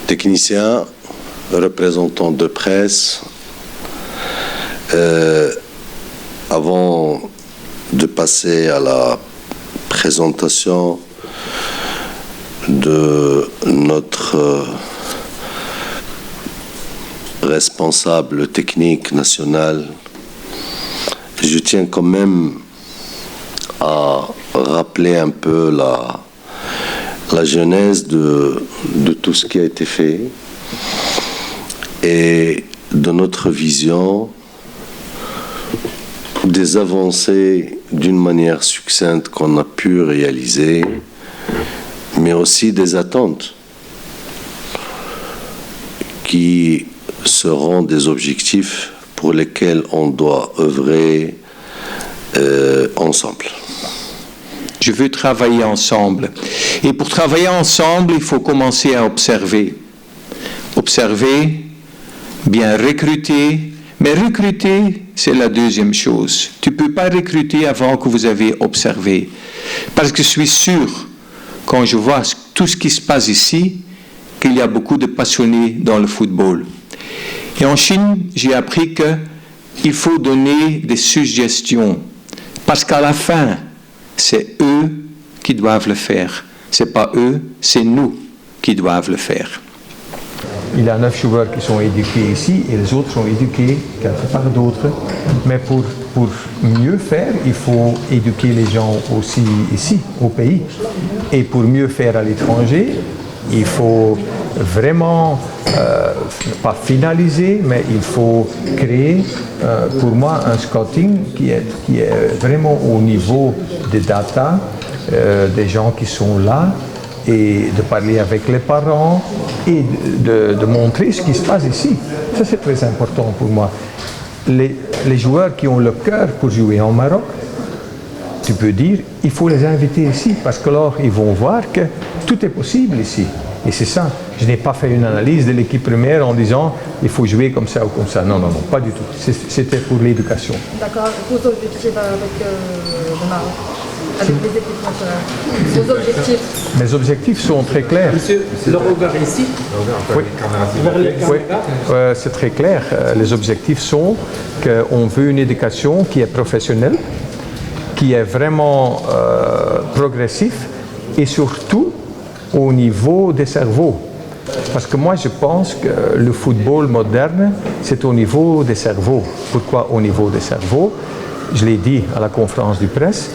techniciens, représentants de presse, avant de passer à la présentation de notre responsable technique national, je tiens quand même à rappeler un peu la genèse de tout ce qui a été fait et de notre vision, des avancées d'une manière succincte qu'on a pu réaliser, mais aussi des attentes qui seront des objectifs pour lesquels on doit œuvrer ensemble. Je veux travailler ensemble. Et pour travailler ensemble, il faut commencer à observer. Observer, bien recruter. Mais recruter, c'est la deuxième chose. Tu ne peux pas recruter avant que vous avez observé. Parce que je suis sûr, quand je vois tout ce qui se passe ici, qu'il y a beaucoup de passionnés dans le football. Et en Chine, j'ai appris qu'il faut donner des suggestions. Parce qu'à la fin, c'est eux qui doivent le faire. Ce n'est pas eux, c'est nous qui doivent le faire. Il y a 9 joueurs qui sont éduqués ici et les autres sont éduqués quelque part d'autres. Mais pour mieux faire, il faut éduquer les gens aussi ici, au pays. Et pour mieux faire à l'étranger, il faut vraiment, pas finaliser, mais il faut créer, pour moi, un scouting qui est vraiment au niveau des data, des gens qui sont là, et de parler avec les parents et de montrer ce qui se passe ici. Ça, c'est très important pour moi. Les joueurs qui ont le cœur pour jouer en Maroc, tu peux dire, il faut les inviter ici, parce que alors ils vont voir que tout est possible ici. Et c'est ça. Je n'ai pas fait une analyse de l'équipe première en disant, il faut jouer comme ça ou comme ça. Non, non, non, pas du tout. C'était pour l'éducation. D'accord. Vos objectifs avec le Maroc, avec les équipes nationales. Vos objectifs. Mes objectifs sont très clairs. Monsieur, le regard ici. Oui, oui, c'est très clair. Les objectifs sont qu'on veut une éducation qui est professionnelle, qui est vraiment progressif et surtout au niveau des cerveaux. Parce que moi je pense que le football moderne, c'est au niveau des cerveaux. Pourquoi au niveau des cerveaux? Je l'ai dit à la conférence de presse.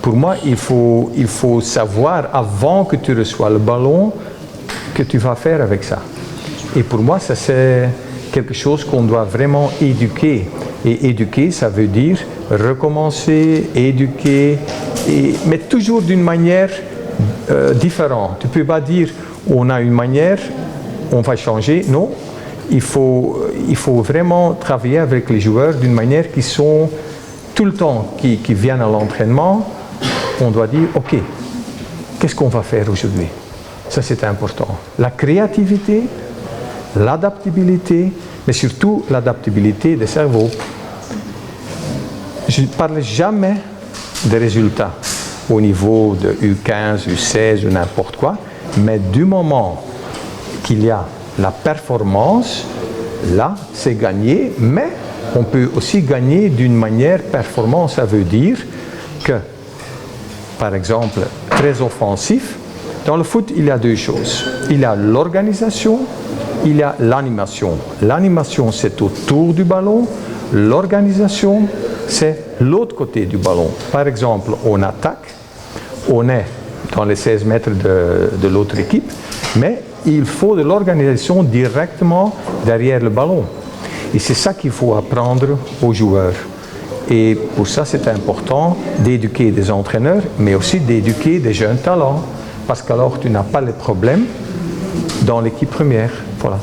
Pour moi, il faut savoir avant que tu reçois le ballon que tu vas faire avec ça. Et pour moi, ça c'est quelque chose qu'on doit vraiment éduquer. Et éduquer, ça veut dire recommencer, éduquer, mais toujours d'une manière différente. Tu ne peux pas dire on a une manière, on va changer. Non, il faut vraiment travailler avec les joueurs d'une manière qui sont tout le temps, qui viennent à l'entraînement. On doit dire ok, qu'est-ce qu'on va faire aujourd'hui? Ça c'est important. La créativité, l'adaptabilité, mais surtout l'adaptabilité des cerveaux. Je ne parle jamais des résultats au niveau de U15, U16 ou n'importe quoi, mais du moment qu'il y a la performance, là c'est gagné, mais on peut aussi gagner d'une manière performance. Ça veut dire que, par exemple, très offensif, dans le foot il y a deux choses. Il y a l'organisation, il y a l'animation. L'animation c'est autour du ballon, l'organisation c'est l'autre côté du ballon. Par exemple, on attaque, on est dans les 16 mètres de l'autre équipe, mais il faut de l'organisation directement derrière le ballon. Et c'est ça qu'il faut apprendre aux joueurs. Et pour ça, c'est important d'éduquer des entraîneurs, mais aussi d'éduquer des jeunes talents, parce qu'alors tu n'as pas les problèmes dans l'équipe première. Voilà.